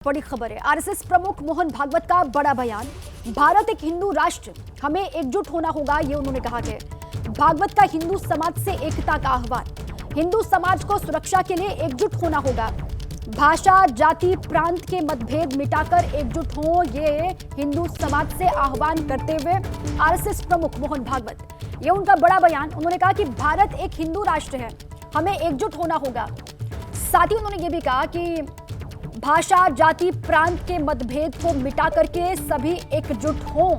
बड़ी खबर है। आरएसएस प्रमुख मोहन भागवत का बड़ा बयान। भारत एक हिंदू राष्ट्र, हमें एकजुट होना होगा, ये उन्होंने कहा है। भागवत का हिंदू समाज से एकता का आह्वान। हिंदू समाज को सुरक्षा के लिए एकजुट होना होगा। भाषा, जाति, प्रांत के मतभेद मिटाकर एकजुट हों, ये हिंदू समाज से आह्वान करते हुए आरएसएस प्रमुख मोहन भागवत, ये उनका बड़ा बयान। उन्होंने कहा कि भारत एक हिंदू राष्ट्र है, हमें एकजुट होना होगा। साथ ही उन्होंने ये भी कहा कि भाषा, जाति, प्रांत के मतभेद को मिटा करके सभी एकजुट हों।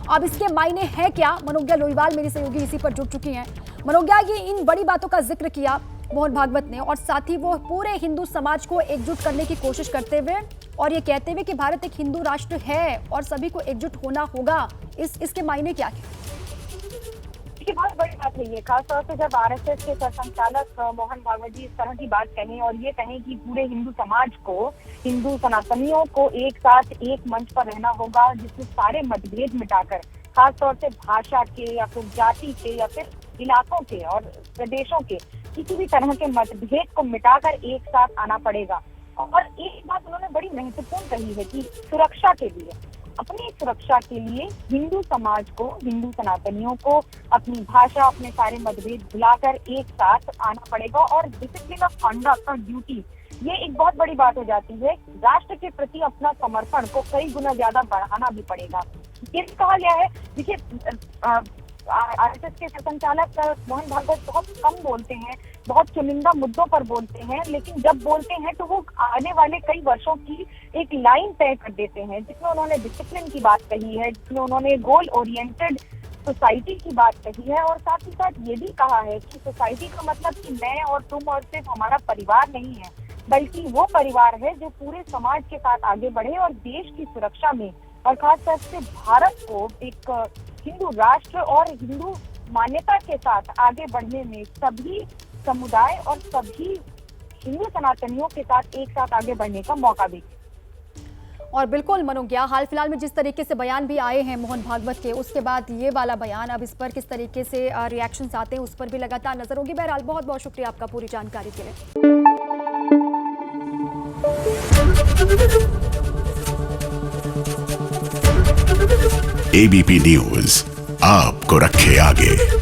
अब इसके मायने हैं क्या? मनोज्ञा लोईवाल मेरी सहयोगी इसी पर जुड़ चुकी हैं। मनोज्ञा, ये इन बड़ी बातों का जिक्र किया मोहन भागवत ने और साथ ही वो पूरे हिंदू समाज को एकजुट करने की कोशिश करते हुए और ये कहते हुए कि भारत एक हिंदू राष्ट्र है और सभी को एकजुट होना होगा। इसके मायने क्या है? बहुत बड़ी बात है ये, खासतौर से जब आरएसएस के संचालक मोहन भागवत जी इस तरह की बात कहें और ये कहें कि पूरे हिंदू समाज को, हिंदू सनातनियों को एक साथ एक मंच पर रहना होगा, जिसमें सारे मतभेद मिटाकर, खासतौर से भाषा के या फिर जाति के या फिर इलाकों के और प्रदेशों के किसी भी तरह के मतभेद को मिटाकर एक साथ आना पड़ेगा। और एक बात उन्होंने बड़ी महत्वपूर्ण कही है कि सुरक्षा के लिए, अपनी सुरक्षा के लिए हिंदू समाज को, हिंदू सनातनियों को अपनी भाषा, अपने सारे मतभेद भुलाकर एक साथ आना पड़ेगा। और डिसिप्लिन ऑफ कंडक्ट और ड्यूटी, ये एक बहुत बड़ी बात हो जाती है। राष्ट्र के प्रति अपना समर्पण को कई गुना ज्यादा बढ़ाना भी पड़ेगा। ये कहा गया है। देखिए, आरएसएस के संचालक मोहन भागवत बहुत कम बोलते हैं, बहुत चुनिंदा मुद्दों पर बोलते हैं, लेकिन जब बोलते हैं तो वो आने वाले कई वर्षों की एक लाइन तय कर देते हैं, जिसमें उन्होंने डिसिप्लिन की बात कही है, जिसमें उन्होंने गोल ओरिएंटेड सोसाइटी की बात कही है और साथ ही साथ ये भी कहा है कि सोसाइटी का मतलब कि मैं और तुम और सिर्फ हमारा परिवार नहीं है, बल्कि वो परिवार है जो पूरे समाज के साथ आगे बढ़े और देश की सुरक्षा में और खासतौर से भारत को एक हिंदू राष्ट्र और हिंदू मान्यता के साथ आगे बढ़ने में सभी समुदाय और सभी हिंदू सनातनियों के साथ एक साथ आगे बढ़ने का मौका भी। और बिल्कुल मनोज्ञा, हाल फिलहाल में जिस तरीके से बयान भी आए हैं मोहन भागवत के, उसके बाद ये वाला बयान, अब इस पर किस तरीके से रिएक्शंस आते हैं उस पर भी लगातार नजर होगी। बहरहाल बहुत बहुत शुक्रिया आपका पूरी जानकारी के लिए। एबीपी न्यूज आपको रखे आगे।